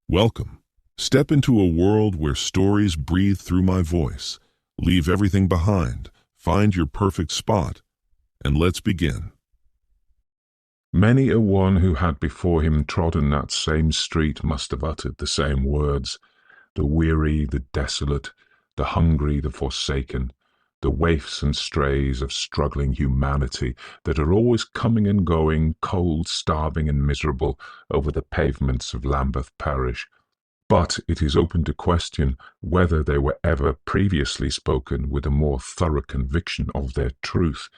Welcome. Step into a world where stories breathe through my voice. Leave everything behind, find your perfect spot, and let's begin. Many a one who had before him trodden that same street must have uttered the same words. The weary, the desolate, the hungry, the forsaken, the waifs and strays of struggling humanity that are always coming and going, cold, starving and miserable, over the pavements of Lambeth parish. But it is open to question whether they were ever previously spoken with a more thorough conviction of their truth,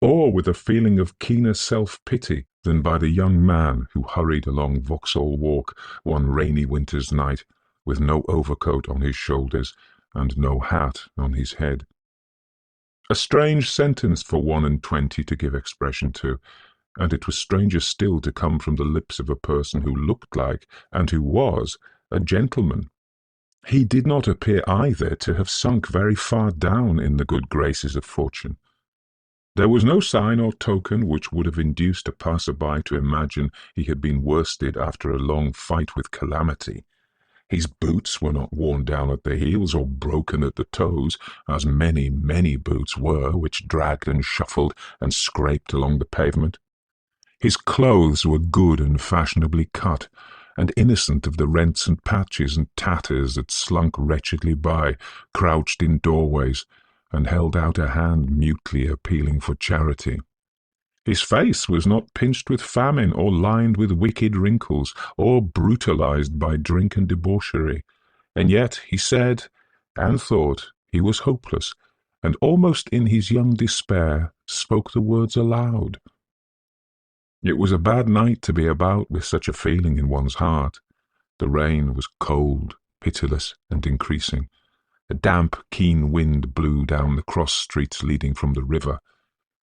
or with a feeling of keener self-pity than by the young man who hurried along Vauxhall Walk one rainy winter's night, with no overcoat on his shoulders and no hat on his head. A strange sentence for 21 to give expression to, and it was stranger still to come from the lips of a person who looked like, and who was, a gentleman. He did not appear either to have sunk very far down in the good graces of fortune. There was no sign or token which would have induced a passer-by to imagine he had been worsted after a long fight with calamity. His boots were not worn down at the heels or broken at the toes, as many, many boots were which dragged and shuffled and scraped along the pavement. His clothes were good and fashionably cut, and innocent of the rents and patches and tatters that slunk wretchedly by, crouched in doorways, and held out a hand mutely appealing for charity. His face was not pinched with famine, or lined with wicked wrinkles, or brutalized by drink and debauchery, and yet he said and thought he was hopeless, and almost in his young despair spoke the words aloud. It was a bad night to be about with such a feeling in one's heart. The rain was cold, pitiless, and increasing. A damp, keen wind blew down the cross streets leading from the river.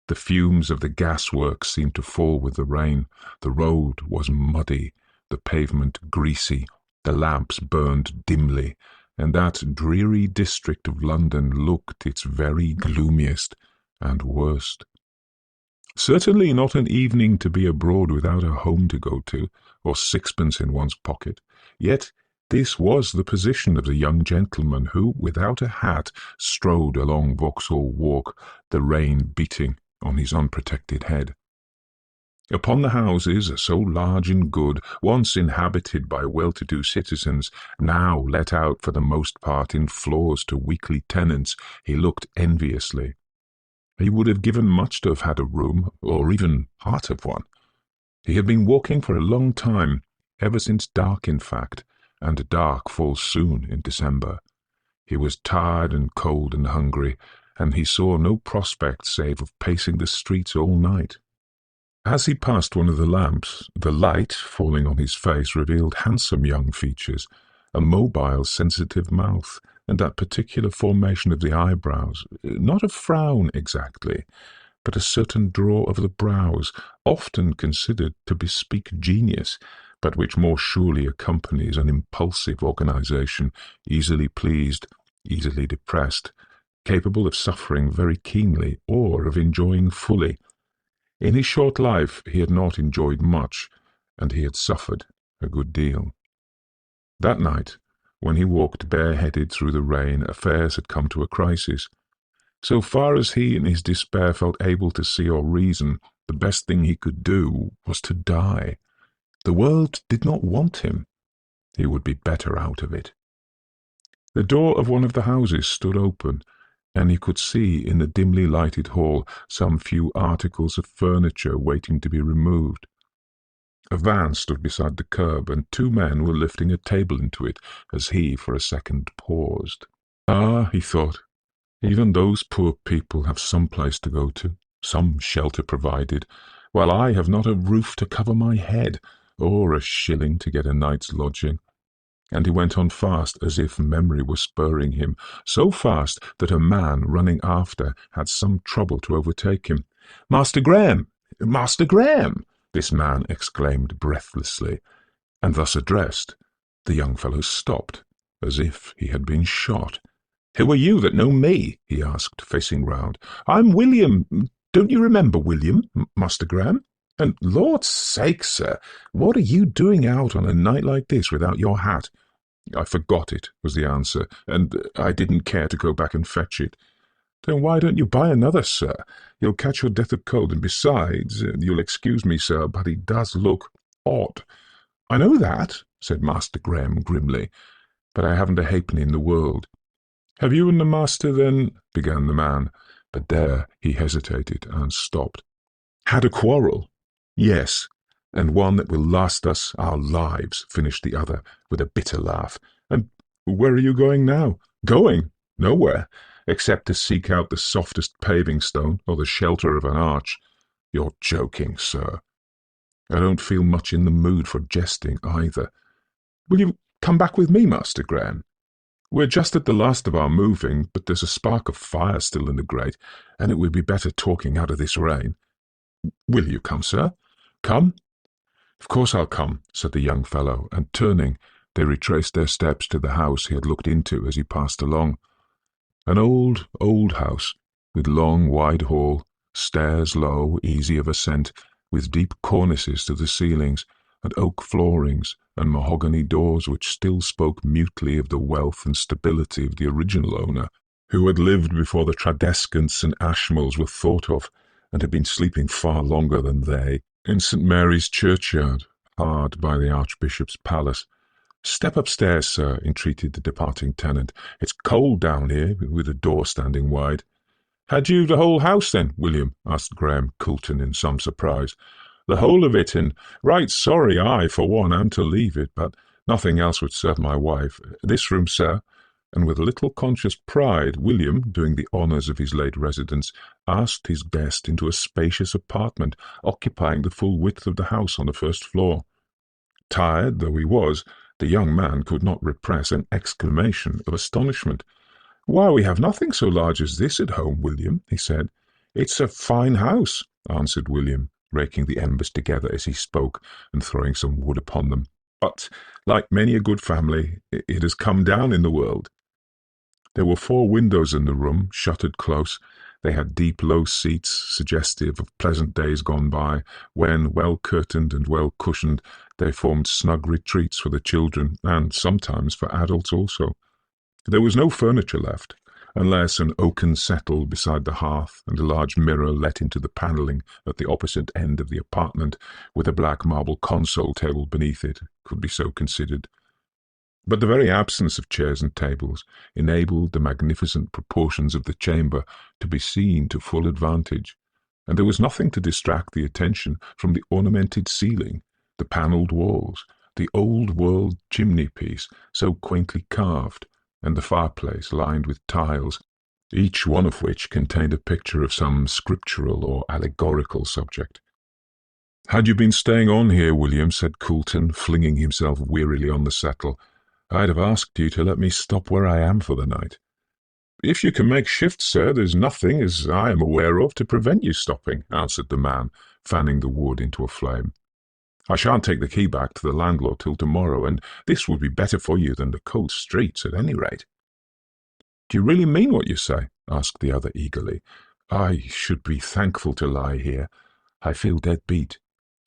The fumes of the gasworks seemed to fall with the rain. The road was muddy, the pavement greasy, the lamps burned dimly, and that dreary district of London looked its very gloomiest and worst. Certainly not an evening to be abroad without a home to go to, or sixpence in one's pocket. Yet this was the position of the young gentleman who, without a hat, strode along Vauxhall Walk, the rain beating on his unprotected head. Upon the houses, so large and good, once inhabited by well-to-do citizens, now let out for the most part in floors to weekly tenants, he looked enviously. He would have given much to have had a room, or even part of one. He had been walking for a long time, ever since dark in fact, and dark falls soon in December. He was tired and cold and hungry, and he saw no prospect save of pacing the streets all night. As he passed one of the lamps, the light, falling on his face, revealed handsome young features, a mobile, sensitive mouth, and that particular formation of the eyebrows, not a frown exactly, but a certain draw of the brows, often considered to bespeak genius, but which more surely accompanies an impulsive organization, easily pleased, easily depressed, capable of suffering very keenly or of enjoying fully. In his short life he had not enjoyed much, and he had suffered a good deal. That night, when he walked bareheaded through the rain, affairs had come to a crisis. So far as he in his despair felt able to see or reason, the best thing he could do was to die. The world did not want him. He would be better out of it. The door of one of the houses stood open, and he could see in the dimly lighted hall some few articles of furniture waiting to be removed. A van stood beside the curb, and two men were lifting a table into it as he for a second paused. Ah, he thought, even those poor people have some place to go to, some shelter provided, while I have not a roof to cover my head, or a shilling to get a night's lodging. And he went on fast, as if memory were spurring him, so fast that a man running after had some trouble to overtake him. "Master Graham! Master Graham!" this man exclaimed breathlessly, and thus addressed, the young fellow stopped, as if he had been shot. "Who are you that know me?" he asked, facing round. "I'm William. Don't you remember William, Master Graham?" And Lord's sake, sir, what are you doing out on a night like this without your hat? I forgot it, was the answer, and I didn't care to go back and fetch it. Then why don't you buy another, sir? You'll catch your death of cold, and besides, you'll excuse me, sir, but it does look odd. I know that, said Master Graham grimly, but I haven't a halfpenny in the world. Have you and the master then, began the man, but there he hesitated and stopped. Had a quarrel? Yes, and one that will last us our lives, finished the other, with a bitter laugh. And where are you going now? Going? Nowhere, except to seek out the softest paving stone or the shelter of an arch. You're joking, sir. I don't feel much in the mood for jesting either. Will you come back with me, Master Graham? We're just at the last of our moving, but there's a spark of fire still in the grate, and it would be better talking out of this rain. Will you come, sir? Come? Of course I'll come, said the young fellow, and turning, they retraced their steps to the house he had looked into as he passed along. An old, old house, with long, wide hall, stairs low, easy of ascent, with deep cornices to the ceilings, and oak floorings, and mahogany doors which still spoke mutely of the wealth and stability of the original owner, who had lived before the Tradescants and Ashmoles were thought of, and had been sleeping far longer than they, in St. Mary's churchyard, hard by the Archbishop's palace. Step upstairs, sir, entreated the departing tenant. It's cold down here, with the door standing wide. Had you the whole house, then, William? Asked Graham Coulton in some surprise. The whole of it, and right sorry I, for one, am to leave it, but nothing else would serve my wife. This room, sir. And with little conscious pride, William, doing the honours of his late residence, asked his guest into a spacious apartment occupying the full width of the house on the first floor. Tired though he was, the young man could not repress an exclamation of astonishment. "Why, we have nothing so large as this at home, William," he said. "It's a fine house," answered William, raking the embers together as he spoke and throwing some wood upon them. "But, like many a good family, it has come down in the world." There were 4 windows in the room, shuttered close. They had deep, low seats, suggestive of pleasant days gone by, when, well curtained and well cushioned, they formed snug retreats for the children, and sometimes for adults also. There was no furniture left, unless an oaken settle beside the hearth, and a large mirror let into the panelling at the opposite end of the apartment, with a black marble console table beneath it, could be so considered. But the very absence of chairs and tables enabled the magnificent proportions of the chamber to be seen to full advantage, and there was nothing to distract the attention from the ornamented ceiling, the panelled walls, the old-world chimney-piece so quaintly carved, and the fireplace lined with tiles, each one of which contained a picture of some scriptural or allegorical subject. "Had you been staying on here, William," said Coulton, flinging himself wearily on the settle, "I'd have asked you to let me stop where I am for the night." "If you can make shift, sir, there's nothing, as I am aware of, to prevent you stopping," answered the man, fanning the wood into a flame. "I shan't take the key back to the landlord till tomorrow, and this would be better for you than the cold streets, at any rate." "Do you really mean what you say?" asked the other eagerly. "I should be thankful to lie here. I feel dead beat."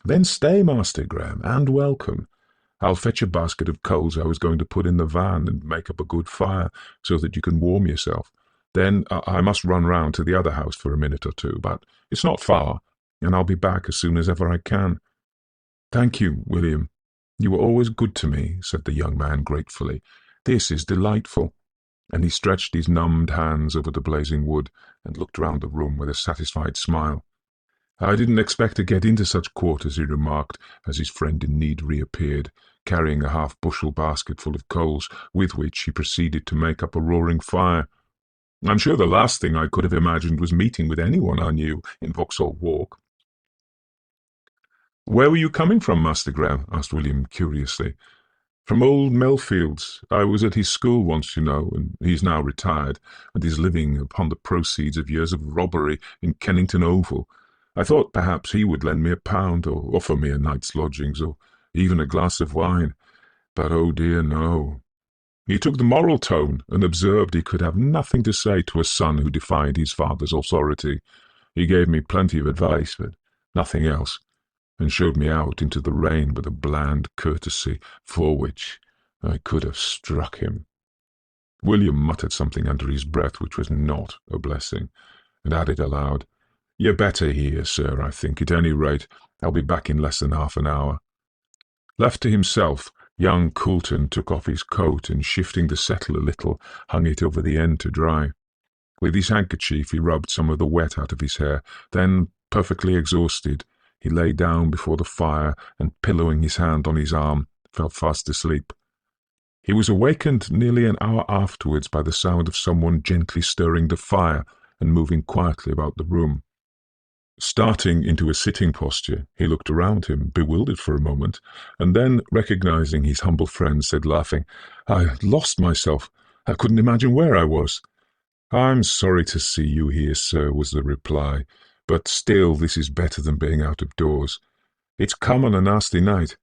"Then stay, Master Graham, and welcome. I'll fetch a basket of coals I was going to put in the van and make up a good fire so that you can warm yourself. Then I must run round to the other house for a minute or two, but it's not far, and I'll be back as soon as ever I can." "Thank you, William. You were always good to me," said the young man gratefully. "This is delightful." And he stretched his numbed hands over the blazing wood and looked round the room with a satisfied smile. "I didn't expect to get into such quarters," he remarked, as his friend in need reappeared, carrying a half-bushel basket full of coals, with which he proceeded to make up a roaring fire. "I'm sure the last thing I could have imagined was meeting with anyone I knew in Vauxhall Walk." "Where were you coming from, Master Graham?" asked William curiously. "From old Melfield's. I was at his school once, you know, and he's now retired, and is living upon the proceeds of years of robbery in Kennington Oval. I thought perhaps he would lend me £1, or offer me a night's lodgings, or even a glass of wine. But oh dear, no. He took the moral tone, and observed he could have nothing to say to a son who defied his father's authority. He gave me plenty of advice, but nothing else. and showed me out into the rain with a bland courtesy for which I could have struck him. William muttered something under his breath which was not a blessing, and added aloud, "You're better here, sir, I think. At any rate, I'll be back in less than half an hour." Left to himself, young Coulton took off his coat and, shifting the settle a little, hung it over the end to dry. With his handkerchief he rubbed some of the wet out of his hair. Then, perfectly exhausted, he lay down before the fire and, pillowing his hand on his arm, fell fast asleep. He was awakened nearly an hour afterwards by the sound of someone gently stirring the fire and moving quietly about the room. Starting into a sitting posture, he looked around him, bewildered for a moment, and then, recognizing his humble friend, said, laughing, "I lost myself. I couldn't imagine where I was." "I'm sorry to see you here, sir," was the reply, "but still this is better than being out of doors. It's come on a nasty night.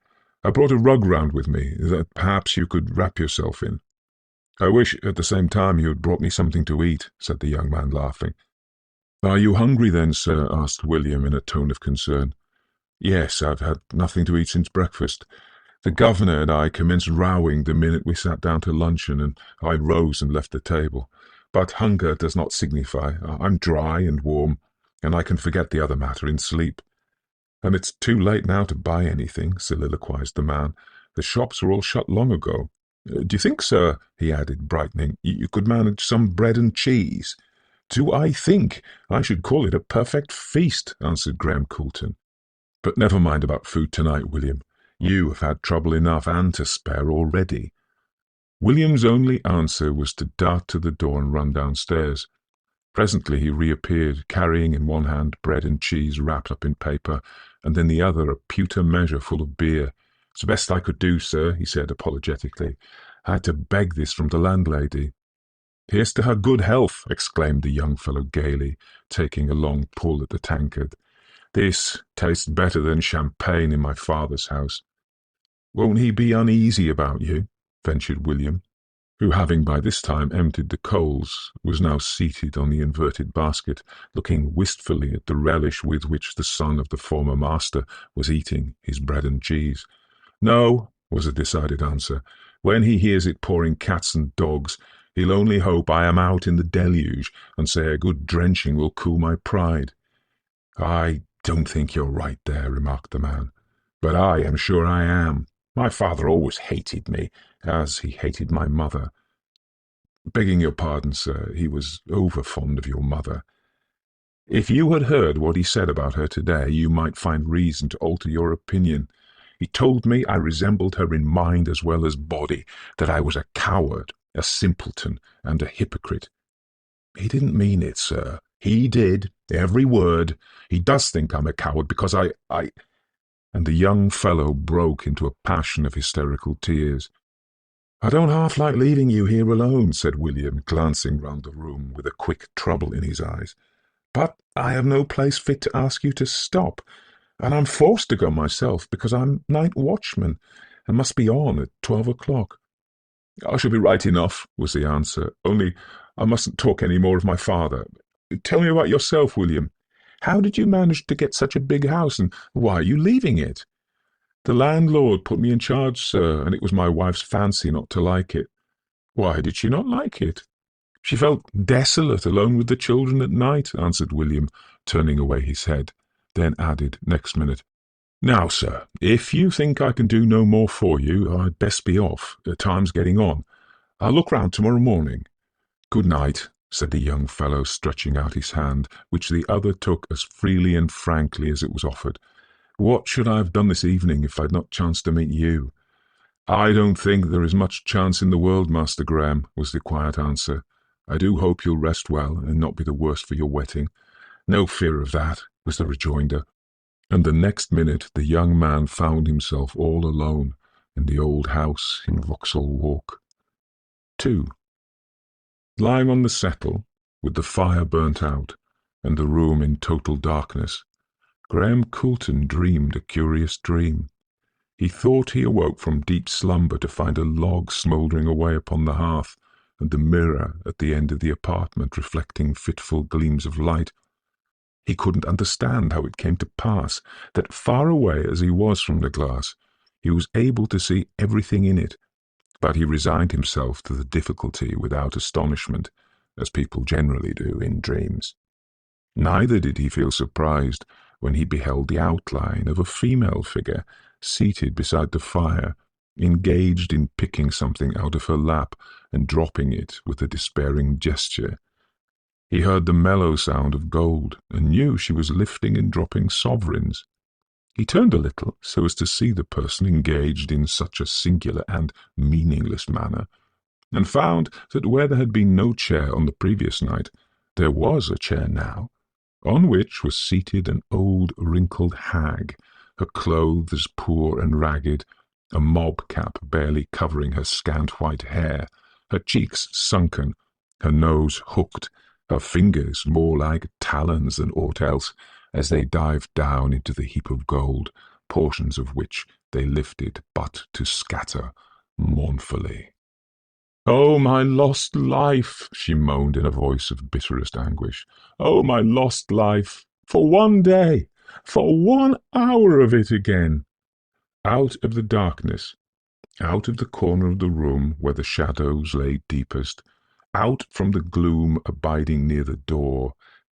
I brought a rug round with me that perhaps you could wrap yourself in." "I wish at the same time you had brought me something to eat," said the young man, laughing. "Are you hungry then, sir?" asked William in a tone of concern. "Yes, I've had nothing to eat since breakfast. The governor and I commenced rowing the minute we sat down to luncheon, and I rose and left the table. But hunger does not signify. I'm dry and warm, and I can forget the other matter in sleep." "And it's too late now to buy anything," soliloquized the man. "The shops are all shut long ago. Do you think, sir," he added, brightening, "you could manage some bread and cheese?" "Do I think? I should call it a perfect feast," answered Graham Coulton. "But never mind about food tonight, William. You have had trouble enough and to spare already." William's only answer was to dart to the door and run downstairs. Presently he reappeared, carrying in one hand bread and cheese wrapped up in paper, and in the other a pewter measure full of beer. "It's the best I could do, sir," he said apologetically. "I had to beg this from the landlady." "Here's to her good health!" exclaimed the young fellow gaily, taking a long pull at the tankard. "This tastes better than champagne in my father's house." "Won't he be uneasy about you?" ventured William, who, having by this time emptied the coals, was now seated on the inverted basket, looking wistfully at the relish with which the son of the former master was eating his bread and cheese. "No," was the decided answer. "When he hears it pouring cats and dogs, he'll only hope I am out in the deluge, and say a good drenching will cool my pride." "I don't think you're right there," remarked the man. "But I am sure I am. My father always hated me, as he hated my mother." "Begging your pardon, sir, he was over fond of your mother." "If you had heard what he said about her today, you might find reason to alter your opinion. He told me I resembled her in mind as well as body, that I was a coward, a simpleton, and a hypocrite." "He didn't mean it, sir." "He did, every word. He does think I'm a coward because I... And the young fellow broke into a passion of hysterical tears. "I don't half like leaving you here alone," said William, glancing round the room with a quick trouble in his eyes. "But I have no place fit to ask you to stop, and I'm forced to go myself because I'm night watchman and must be on at 12 o'clock. "I shall be right enough," was the answer, "only I mustn't talk any more of my father. Tell me about yourself, William. How did you manage to get such a big house, and why are you leaving it?" "The landlord put me in charge, sir, and it was my wife's fancy not to like it." "Why did she not like it?" "She felt desolate alone with the children at night," answered William, turning away his head, then added next minute, "Now, sir, if you think I can do no more for you, I'd best be off. The time's getting on. I'll look round tomorrow morning." "Good night," said the young fellow, stretching out his hand, which the other took as freely and frankly as it was offered. "What should I have done this evening if I'd not chanced to meet you?" "I don't think there is much chance in the world, Master Graham," was the quiet answer. "I do hope you'll rest well, and not be the worse for your wetting." "No fear of that," was the rejoinder, and the next minute the young man found himself all alone in the old house in Vauxhall Walk. 2. Lying on the settle, with the fire burnt out, and the room in total darkness, Graham Coulton dreamed a curious dream. He thought he awoke from deep slumber to find a log smouldering away upon the hearth, and the mirror at the end of the apartment reflecting fitful gleams of light. He couldn't understand how it came to pass that, far away as he was from the glass, he was able to see everything in it, but he resigned himself to the difficulty without astonishment, as people generally do in dreams. Neither did he feel surprised when he beheld the outline of a female figure seated beside the fire, engaged in picking something out of her lap and dropping it with a despairing gesture. He heard the mellow sound of gold and knew she was lifting and dropping sovereigns. He turned a little so as to see the person engaged in such a singular and meaningless manner, and found that where there had been no chair on the previous night, there was a chair now, on which was seated an old wrinkled hag, her clothes poor and ragged, a mob cap barely covering her scant white hair, her cheeks sunken, her nose hooked, her fingers more like talons than aught else, as they dived down into the heap of gold, portions of which they lifted but to scatter mournfully. "Oh, my lost life!" she moaned in a voice of bitterest anguish. "Oh, my lost life! For one day! For 1 hour of it again!" Out of the darkness, out of the corner of the room where the shadows lay deepest, out from the gloom abiding near the door,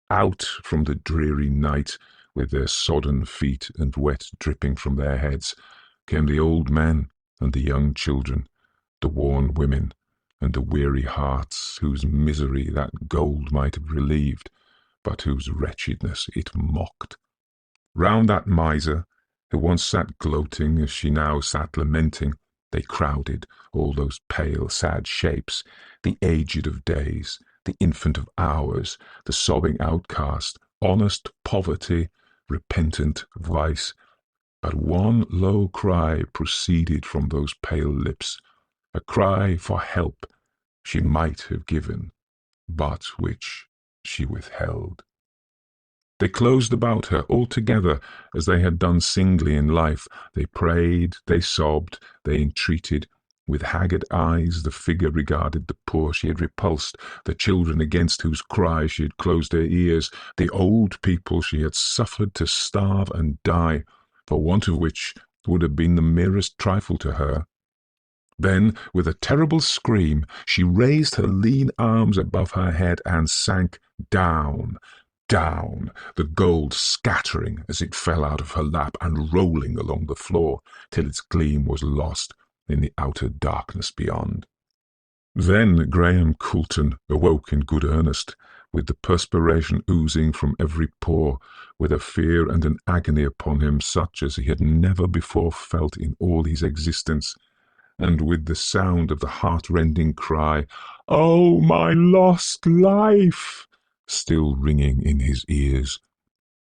out from the dreary night with their sodden feet and wet dripping from their heads, came the old men and the young children, the worn women and the weary hearts whose misery that gold might have relieved, but whose wretchedness it mocked. Round that miser, who once sat gloating as she now sat lamenting, they crowded, all those pale, sad shapes, the aged of days, the infant of hours, the sobbing outcast, honest poverty, repentant vice. But one low cry proceeded from those pale lips, a cry for help she might have given, but which she withheld. They closed about her all together as they had done singly in life. They prayed, they sobbed, they entreated. With haggard eyes the figure regarded the poor she had repulsed, the children against whose cries she had closed her ears, the old people she had suffered to starve and die, for want of which would have been the merest trifle to her. Then, with a terrible scream, she raised her lean arms above her head and sank down, down, the gold scattering as it fell out of her lap and rolling along the floor till its gleam was lost in the outer darkness beyond. Then Graham Coulton awoke in good earnest, with the perspiration oozing from every pore, with a fear and an agony upon him such as he had never before felt in all his existence, and with the sound of the heart-rending cry, "Oh, my lost life!" still ringing in his ears.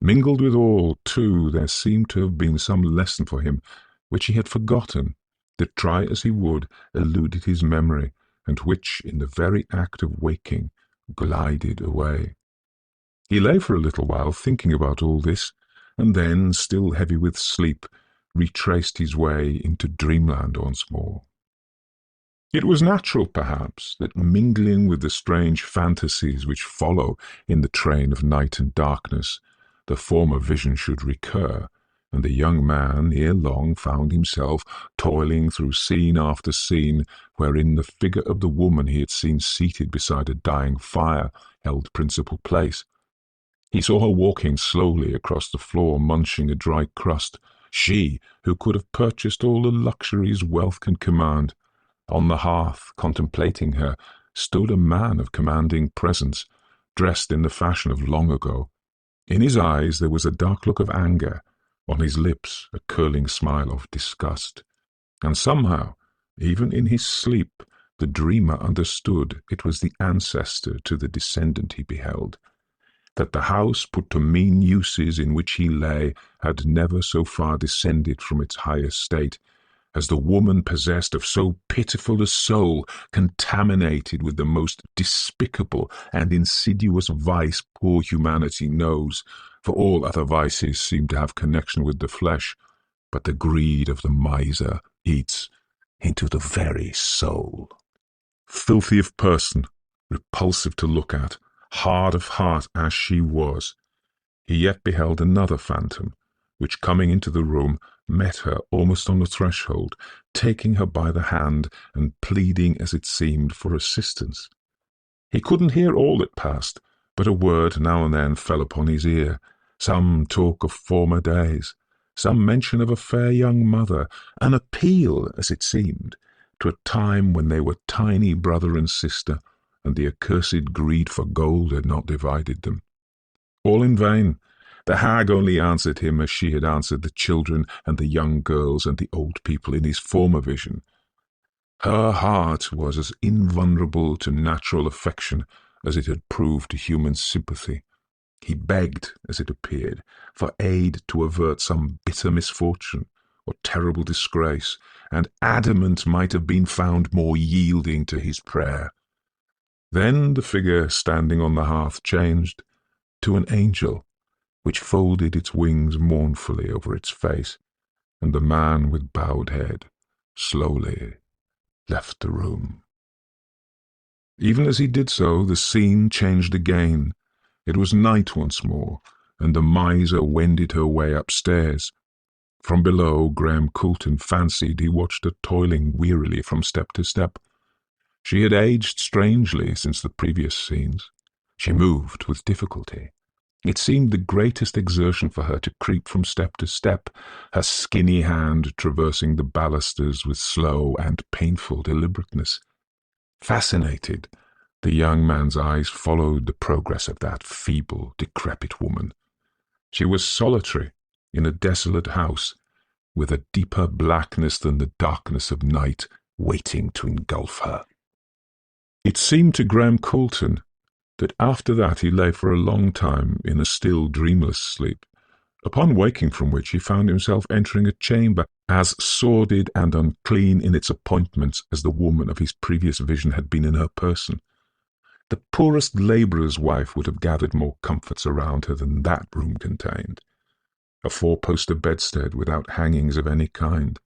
Mingled with all, too, there seemed to have been some lesson for him which he had forgotten, that, try as he would, eluded his memory, and which, in the very act of waking, glided away. He lay for a little while thinking about all this, and then, still heavy with sleep, retraced his way into dreamland once more. It was natural, perhaps, that mingling with the strange fantasies which follow in the train of night and darkness, the former vision should recur, and the young man ere long found himself toiling through scene after scene, wherein the figure of the woman he had seen seated beside a dying fire held principal place. He saw her walking slowly across the floor, munching a dry crust, she who could have purchased all the luxuries wealth can command. On the hearth, contemplating her, stood a man of commanding presence, dressed in the fashion of long ago. In his eyes there was a dark look of anger, on his lips a curling smile of disgust. And somehow, even in his sleep, the dreamer understood it was the ancestor to the descendant he beheld, that the house put to mean uses in which he lay had never so far descended from its higher state, as the woman possessed of so pitiful a soul, contaminated with the most despicable and insidious vice poor humanity knows, for all other vices seem to have connection with the flesh, but the greed of the miser eats into the very soul. Filthy of person, repulsive to look at, hard of heart as she was, he yet beheld another phantom, which, coming into the room, met her almost on the threshold, taking her by the hand and pleading, as it seemed, for assistance. He couldn't hear all that passed, but a word now and then fell upon his ear, some talk of former days, some mention of a fair young mother, an appeal, as it seemed, to a time when they were tiny brother and sister, and the accursed greed for gold had not divided them. All in vain. The hag only answered him as she had answered the children and the young girls and the old people in his former vision. Her heart was as invulnerable to natural affection as it had proved to human sympathy. He begged, as it appeared, for aid to avert some bitter misfortune or terrible disgrace, and adamant might have been found more yielding to his prayer. Then the figure standing on the hearth changed to an angel, which folded its wings mournfully over its face, and the man with bowed head slowly left the room. Even as he did so, the scene changed again. It was night once more, and the miser wended her way upstairs. From below, Graham Coulton fancied he watched her toiling wearily from step to step. She had aged strangely since the previous scenes. She moved with difficulty. It seemed the greatest exertion for her to creep from step to step, her skinny hand traversing the balusters with slow and painful deliberateness. Fascinated, the young man's eyes followed the progress of that feeble, decrepit woman. She was solitary in a desolate house, with a deeper blackness than the darkness of night waiting to engulf her. It seemed to Graham Coulton that after that he lay for a long time in a still dreamless sleep, upon waking from which he found himself entering a chamber as sordid and unclean in its appointments as the woman of his previous vision had been in her person. The poorest labourer's wife would have gathered more comforts around her than that room contained. A four-poster bedstead without hangings of any kind,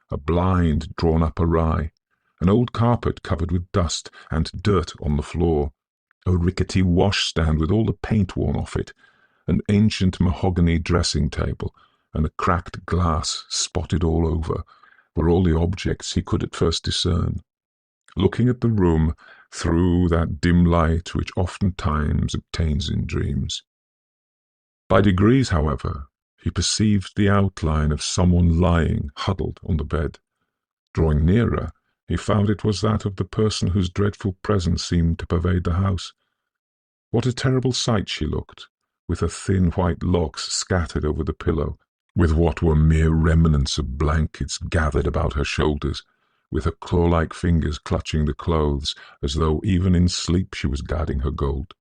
a blind drawn up awry, an old carpet covered with dust and dirt on the floor, a rickety washstand with all the paint worn off it, an ancient mahogany dressing-table, and a cracked glass spotted all over, were all the objects he could at first discern. Looking at the room through that dim light which oftentimes obtains in dreams. By degrees, however, he perceived the outline of someone lying huddled on the bed. Drawing nearer, he found it was that of the person whose dreadful presence seemed to pervade the house. What a terrible sight she looked, with her thin white locks scattered over the pillow, with what were mere remnants of blankets gathered about her shoulders, with her claw-like fingers clutching the clothes, as though even in sleep she was guarding her gold.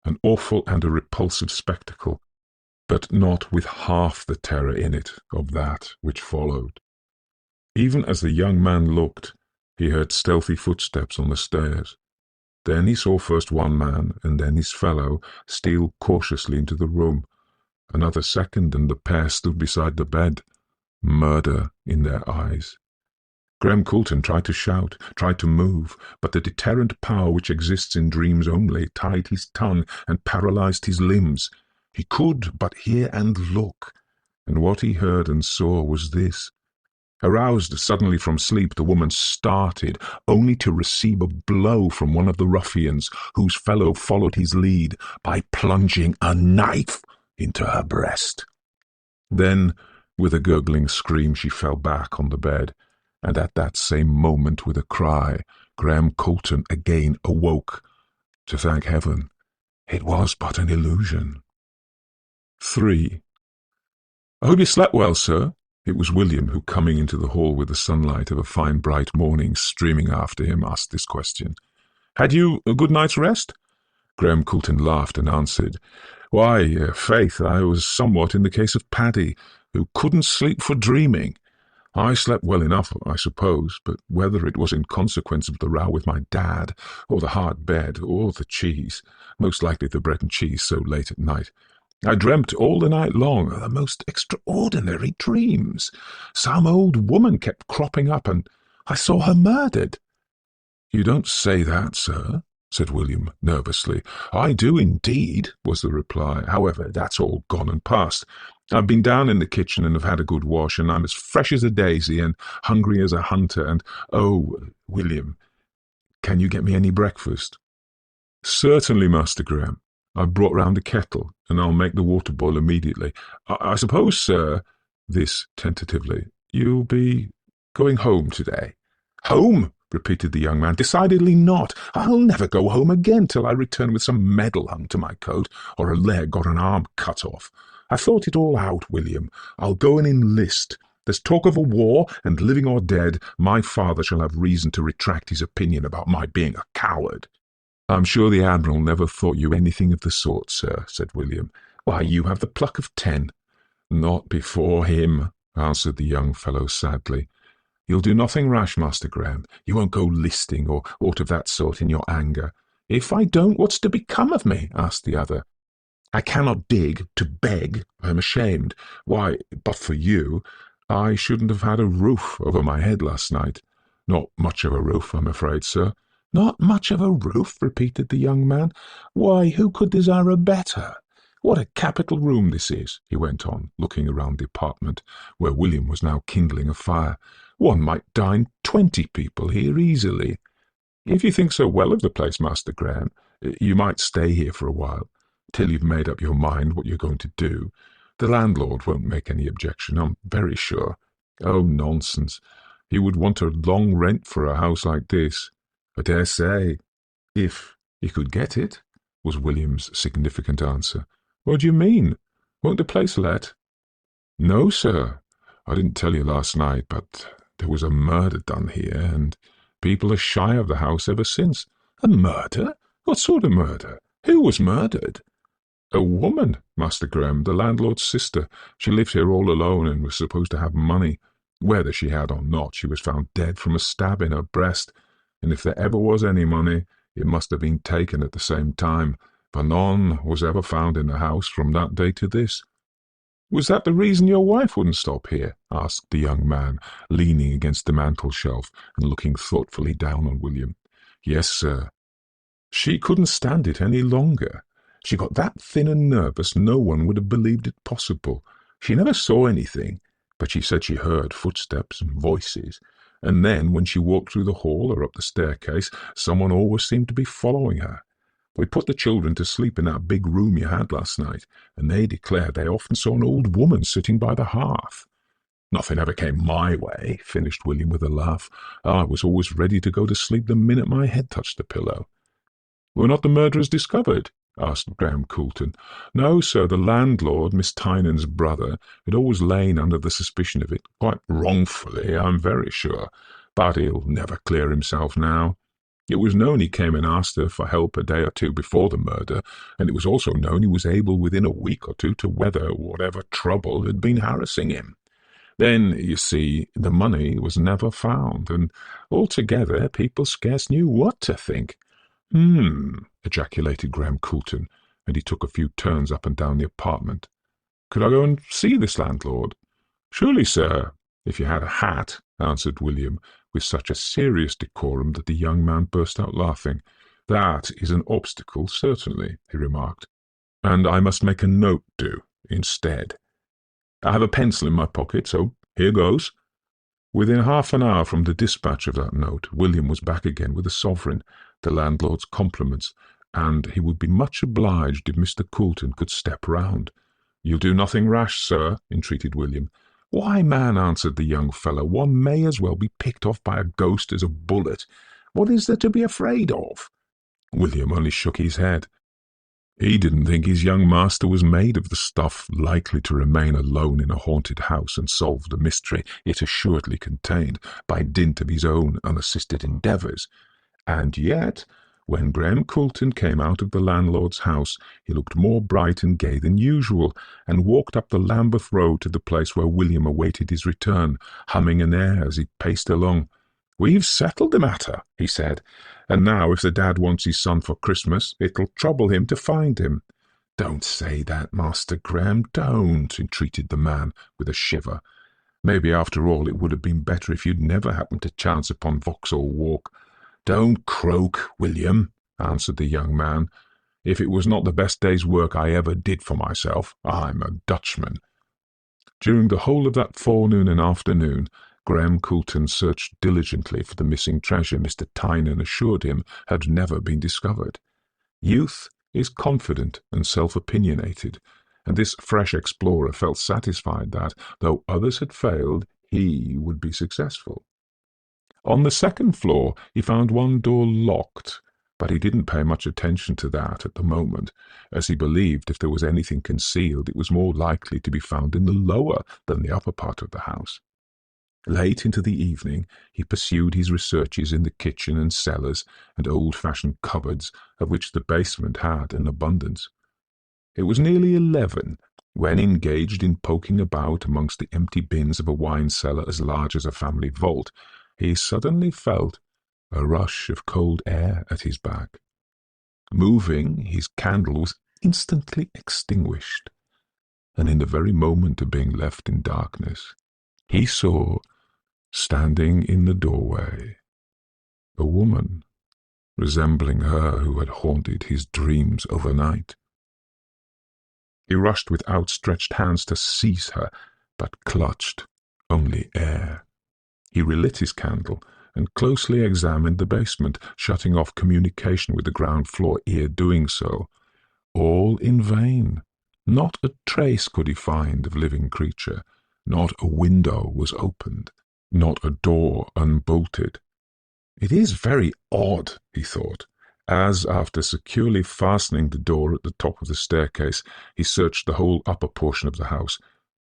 An awful and a repulsive spectacle, but not with half the terror in it of that which followed. Even as the young man looked, he heard stealthy footsteps on the stairs. Then he saw first one man and then his fellow steal cautiously into the room. Another second, and the pair stood beside the bed, murder in their eyes. Graham Coulton tried to shout, tried to move, but the deterrent power which exists in dreams only tied his tongue and paralyzed his limbs. He could but hear and look, and what he heard and saw was this. Aroused suddenly from sleep, the woman started, only to receive a blow from one of the ruffians, whose fellow followed his lead by plunging a knife into her breast. Then, with a gurgling scream, she fell back on the bed, and at that same moment, with a cry, Graham Coulton again awoke. To thank heaven, it was but an illusion. 3. "I hope you slept well, sir." It was William who, coming into the hall with the sunlight of a fine bright morning streaming after him, asked this question. "Had you a good night's rest?" Graham Coulton laughed and answered, "Why, faith, I was somewhat in the case of Paddy, who couldn't sleep for dreaming. I slept well enough, I suppose, but whether it was in consequence of the row with my dad, or the hard bed, or the cheese, most likely the bread and cheese so late at night, I dreamt all the night long the most extraordinary dreams. Some old woman kept cropping up, and I saw her murdered." "You don't say that, sir?" said William nervously. "I do indeed," was the reply. "However, that's all gone and past. I've been down in the kitchen and have had a good wash, and I'm as fresh as a daisy and hungry as a hunter, and, oh, William, can you get me any breakfast?" "Certainly, Master Graham. I've brought round a kettle, and I'll make the water boil immediately. I suppose, sir," this tentatively, "you'll be going home today?" "Home?" repeated the young man. "Decidedly not. I'll never go home again till I return with some medal hung to my coat, or a leg or an arm cut off. I've thought it all out, William. I'll go and enlist. There's talk of a war, and living or dead, my father shall have reason to retract his opinion about my being a coward." "I'm sure the Admiral never thought you anything of the sort, sir," said William. "Why, you have the pluck of 10. "Not before him," answered the young fellow sadly. "You'll do nothing rash, Master Graham. You won't go listing or aught of that sort in your anger." "If I don't, what's to become of me?" asked the other. "I cannot dig to beg. I'm ashamed. Why, but for you, I shouldn't have had a roof over my head last night." "Not much of a roof, I'm afraid, sir." "Not much of a roof?" repeated the young man. "Why, who could desire a better? What a capital room this is," he went on, looking around the apartment, where William was now kindling a fire. "One might dine 20 people here easily. If you think so well of the place, Master Graham, you might stay here for a while, till you've made up your mind what you're going to do. The landlord won't make any objection, I'm very sure." "Oh, nonsense. He would want a long rent for a house like this." "I dare say, if he could get it," was William's significant answer. "What do you mean? Won't the place let?" "No, sir. I didn't tell you last night, but there was a murder done here, and people are shy of the house ever since." "A murder? What sort of murder? Who was murdered?" "A woman, Master Graham, the landlord's sister. She lived here all alone and was supposed to have money. Whether she had or not, she was found dead from a stab in her breast, and if there ever was any money, it must have been taken at the same time, for none was ever found in the house from that day to this." "Was that the reason your wife wouldn't stop here?" asked the young man, leaning against the mantel-shelf and looking thoughtfully down on William. "Yes, sir. She couldn't stand it any longer. She got that thin and nervous no one would have believed it possible. She never saw anything, but she said she heard footsteps and voices, and then when she walked through the hall or up the staircase, someone always seemed to be following her. We put the children to sleep in that big room you had last night, and they declared they often saw an old woman sitting by the hearth." "Nothing ever came my way," finished William with a laugh. "I was always ready to go to sleep the minute my head touched the pillow." "Were not the murderers discovered?" asked Graham Coulton. "No, sir. The landlord, Miss Tynan's brother, had always lain under the suspicion of it, quite wrongfully, I'm very sure, but he'll never clear himself now. It was known he came and asked her for help a day or two before the murder, and it was also known he was able within a week or two to weather whatever trouble had been harassing him. Then, you see, the money was never found, and altogether people scarce knew what to think." Ejaculated Graham Coulton, and he took a few turns up and down the apartment. "Could I go and see this landlord?" "Surely, sir, if you had a hat," answered William, with such a serious decorum that the young man burst out laughing. "That is an obstacle, certainly," he remarked, "and I must make a note do instead. I have a pencil in my pocket, so here goes." Within half an hour from the dispatch of that note, William was back again with a sovereign, the landlord's compliments, and he would be much obliged if Mr. Coulton could step round. "You'll do nothing rash, sir," entreated William. "Why, man," answered the young fellow, "one may as well be picked off by a ghost as a bullet. What is there to be afraid of?" William only shook his head. He didn't think his young master was made of the stuff likely to remain alone in a haunted house and solve the mystery it assuredly contained by dint of his own unassisted endeavours. And yet, when Graham Coulton came out of the landlord's house, he looked more bright and gay than usual, and walked up the Lambeth Road to the place where William awaited his return, humming an air as he paced along. "We've settled the matter," he said, "and now if the dad wants his son for Christmas, it'll trouble him to find him." "Don't say that, Master Graham, don't," entreated the man with a shiver. "Maybe after all it would have been better if you'd never happened to chance upon Vauxhall Walk." "Don't croak, William," answered the young man. "If it was not the best day's work I ever did for myself, I'm a Dutchman." During the whole of that forenoon and afternoon, Graham Coulton searched diligently for the missing treasure Mr. Tynan assured him had never been discovered. Youth is confident and self-opinionated, and this fresh explorer felt satisfied that, though others had failed, he would be successful. On the second floor he found one door locked, but he didn't pay much attention to that at the moment, as he believed if there was anything concealed it was more likely to be found in the lower than the upper part of the house. Late into the evening he pursued his researches in the kitchen and cellars and old-fashioned cupboards, of which the basement had an abundance. It was nearly 11 when, engaged in poking about amongst the empty bins of a wine cellar as large as a family vault, he suddenly felt a rush of cold air at his back. Moving, his candle was instantly extinguished, and in the very moment of being left in darkness, he saw, standing in the doorway, a woman resembling her who had haunted his dreams overnight. He rushed with outstretched hands to seize her, but clutched only air. He relit his candle and closely examined the basement, shutting off communication with the ground floor ere doing so. All in vain. Not a trace could he find of living creature. Not a window was opened. Not a door unbolted. "It is very odd," he thought, as, after securely fastening the door at the top of the staircase, he searched the whole upper portion of the house,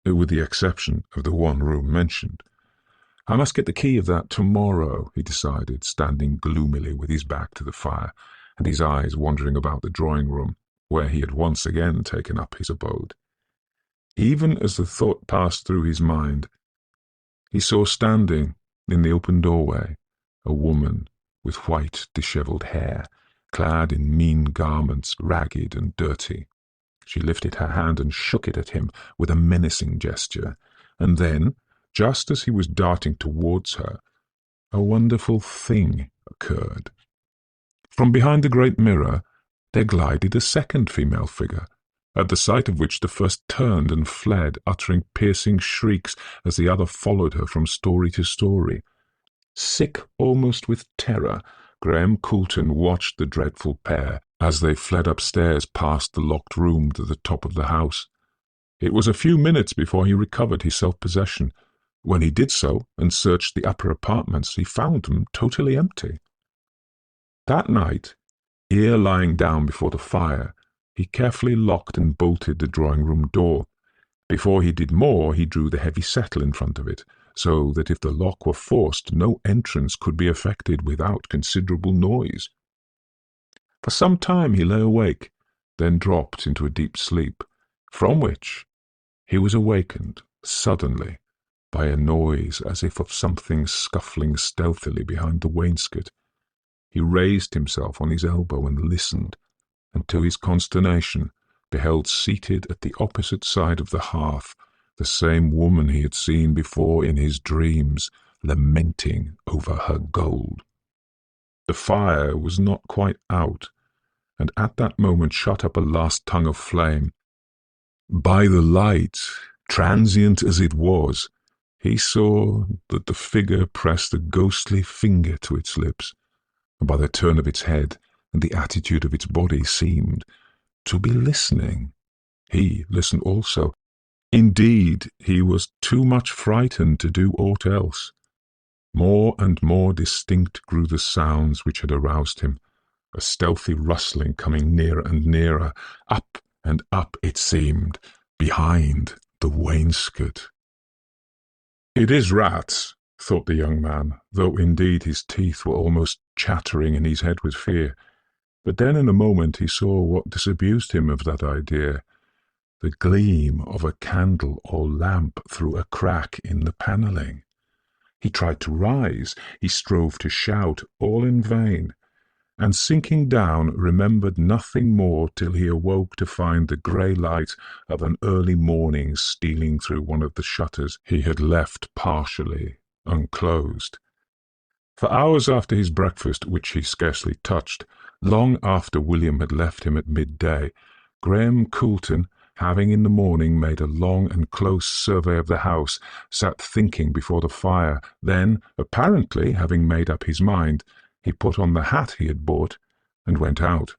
with the exception of the one room mentioned. "I must get the key of that tomorrow," he decided, standing gloomily with his back to the fire, and his eyes wandering about the drawing-room, where he had once again taken up his abode. Even as the thought passed through his mind, he saw standing in the open doorway a woman with white, dishevelled hair, clad in mean garments, ragged and dirty. She lifted her hand and shook it at him with a menacing gesture, and then, just as he was darting towards her, a wonderful thing occurred. From behind the great mirror there glided a second female figure, at the sight of which the first turned and fled, uttering piercing shrieks as the other followed her from story to story. Sick almost with terror, Graham Coulton watched the dreadful pair as they fled upstairs past the locked room to the top of the house. It was a few minutes before he recovered his self-possession. When he did so and searched the upper apartments, he found them totally empty. That night, ere lying down before the fire, he carefully locked and bolted the drawing-room door. Before he did more, he drew the heavy settle in front of it, so that if the lock were forced, no entrance could be effected without considerable noise. For some time he lay awake, then dropped into a deep sleep, from which he was awakened suddenly by a noise as if of something scuffling stealthily behind the wainscot. He raised himself on his elbow and listened, and to his consternation beheld seated at the opposite side of the hearth the same woman he had seen before in his dreams, lamenting over her gold. The fire was not quite out, and at that moment shot up a last tongue of flame. By the light, transient as it was, he saw that the figure pressed a ghostly finger to its lips, and by the turn of its head and the attitude of its body seemed to be listening. He listened also. Indeed, he was too much frightened to do aught else. More and more distinct grew the sounds which had aroused him, a stealthy rustling coming nearer and nearer, up and up, it seemed, behind the wainscot. "It is rats," thought the young man, though indeed his teeth were almost chattering in his head with fear. But then in a moment he saw what disabused him of that idea, the gleam of a candle or lamp through a crack in the panelling. He tried to rise, he strove to shout, all in vain, and sinking down remembered nothing more till he awoke to find the grey light of an early morning stealing through one of the shutters he had left partially unclosed. For hours after his breakfast, which he scarcely touched, Long after William had left him at midday, Graham Coulton, having in the morning made a long and close survey of the house, sat thinking before the fire. Then, apparently having made up his mind, he put on the hat he had bought and went out.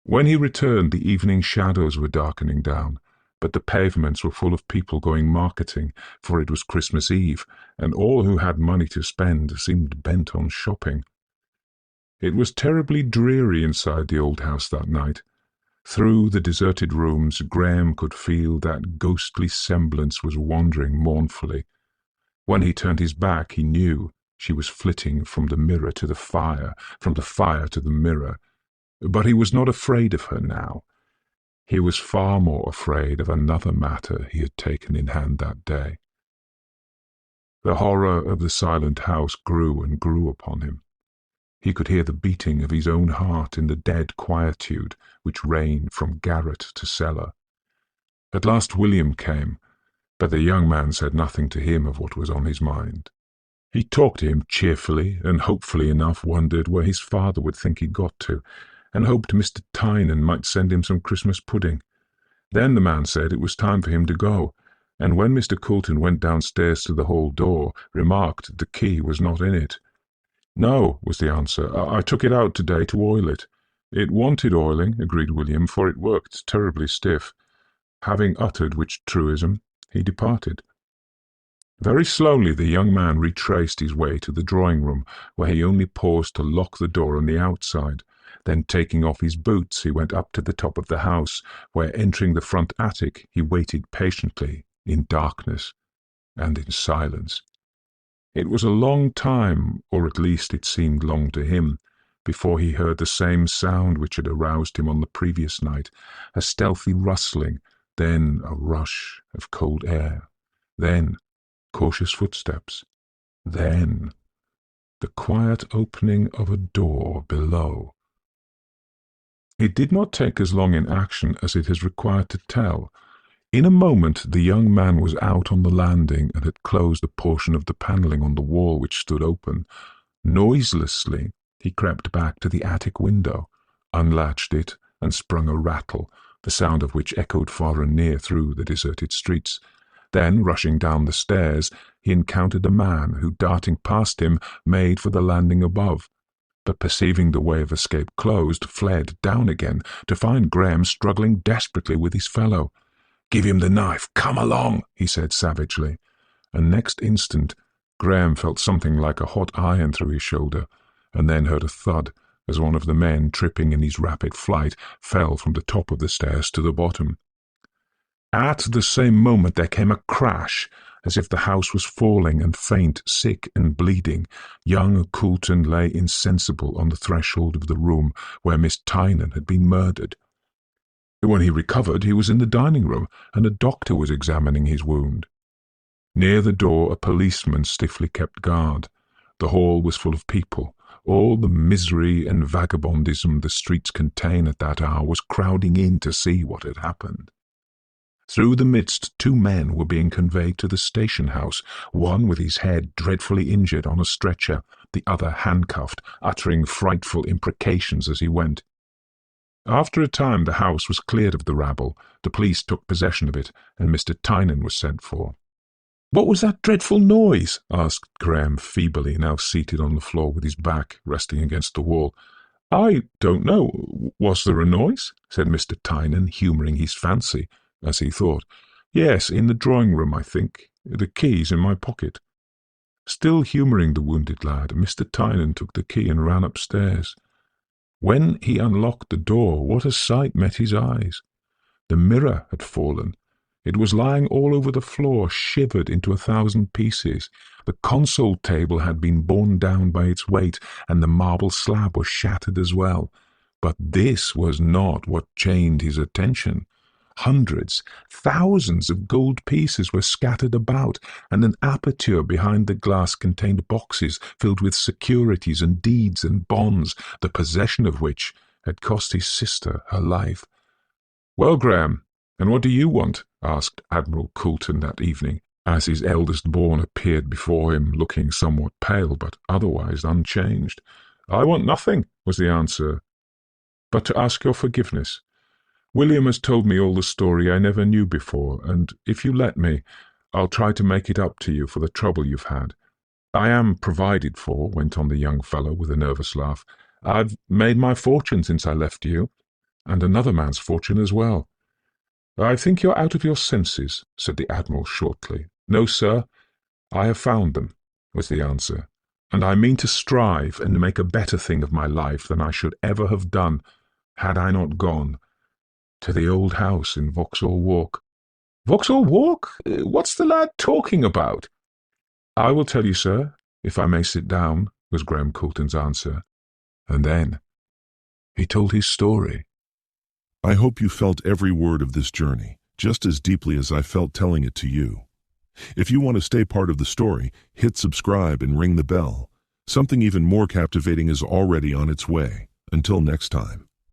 When he returned, the evening shadows were darkening down, but the pavements were full of people going marketing, for it was Christmas Eve, and all who had money to spend seemed bent on shopping. It was terribly dreary inside the old house that night. Through the deserted rooms, Graham could feel that ghostly semblance was wandering mournfully. When he turned his back, he knew she was flitting from the mirror to the fire, from the fire to the mirror. But he was not afraid of her now. He was far more afraid of another matter he had taken in hand that day. The horror of the silent house grew and grew upon him. He could hear the beating of his own heart in the dead quietude which reigned from garret to cellar. At last William came, but the young man said nothing to him of what was on his mind. He talked to him cheerfully, and hopefully enough wondered where his father would think he'd got to, and hoped Mr. Tynan might send him some Christmas pudding. Then the man said it was time for him to go, and when Mr. Coulton went downstairs to the hall door, remarked the key was not in it. "No," was the answer. I took it out today to oil it." "It wanted oiling," agreed William, "for it worked terribly stiff." Having uttered which truism, he departed. Very slowly the young man retraced his way to the drawing-room, where he only paused to lock the door on the outside. Then, taking off his boots, he went up to the top of the house, where, entering the front attic, he waited patiently, in darkness and in silence. It was a long time, or at least it seemed long to him, before he heard the same sound which had aroused him on the previous night, a stealthy rustling, then a rush of cold air, then cautious footsteps, then the quiet opening of a door below. It did not take as long in action as it is required to tell. In a moment the young man was out on the landing and had closed a portion of the panelling on the wall which stood open. Noiselessly he crept back to the attic window, unlatched it, and sprung a rattle, the sound of which echoed far and near through the deserted streets. Then, rushing down the stairs, he encountered a man who, darting past him, made for the landing above, but perceiving the way of escape closed, fled down again, to find Graham struggling desperately with his fellow. "Give him the knife, come along," he said savagely, and next instant Graham felt something like a hot iron through his shoulder, and then heard a thud as one of the men, tripping in his rapid flight, fell from the top of the stairs to the bottom. At the same moment there came a crash, as if the house was falling, and faint, sick and bleeding, young Coulton lay insensible on the threshold of the room where Miss Tynan had been murdered. When he recovered, he was in the dining-room, and a doctor was examining his wound. Near the door a policeman stiffly kept guard. The hall was full of people. All the misery and vagabondism the streets contain at that hour was crowding in to see what had happened. Through the midst 2 men were being conveyed to the station-house, one with his head dreadfully injured on a stretcher, the other handcuffed, uttering frightful imprecations as he went. After a time the house was cleared of the rabble, the police took possession of it, and Mr. Tynan was sent for. "What was that dreadful noise?" asked Graham feebly, now seated on the floor with his back resting against the wall. "I don't know. Was there a noise?" said Mr. Tynan, humouring his fancy, as he thought. "Yes, in the drawing-room, I think. The key's in my pocket." Still humouring the wounded lad, Mr. Tynan took the key and ran upstairs. When he unlocked the door, what a sight met his eyes! The mirror had fallen. It was lying all over the floor, shivered into 1,000 pieces. The console table had been borne down by its weight, and the marble slab was shattered as well. But this was not what chained his attention. Hundreds, thousands of gold pieces were scattered about, and an aperture behind the glass contained boxes filled with securities and deeds and bonds, the possession of which had cost his sister her life. "Well, Graham, and what do you want?" asked Admiral Coulton that evening, as his eldest-born appeared before him, looking somewhat pale, but otherwise unchanged. "I want nothing," was the answer. but to ask your forgiveness. William has told me all the story I never knew before, and if you let me, I'll try to make it up to you for the trouble you've had. I am provided for," went on the young fellow with a nervous laugh. "I've made my fortune since I left you, and another man's fortune as well." "I think you're out of your senses," said the Admiral shortly. "No, sir, I have found them," was the answer, "and I mean to strive and make a better thing of my life than I should ever have done had I not gone to the old house in Vauxhall Walk." "Vauxhall Walk? What's the lad talking about?" "I will tell you, sir, if I may sit down," was Graham Coulton's answer. And then he told his story. I hope you felt every word of this journey, just as deeply as I felt telling it to you. If you want to stay part of the story, hit subscribe and ring the bell. Something even more captivating is already on its way. Until next time.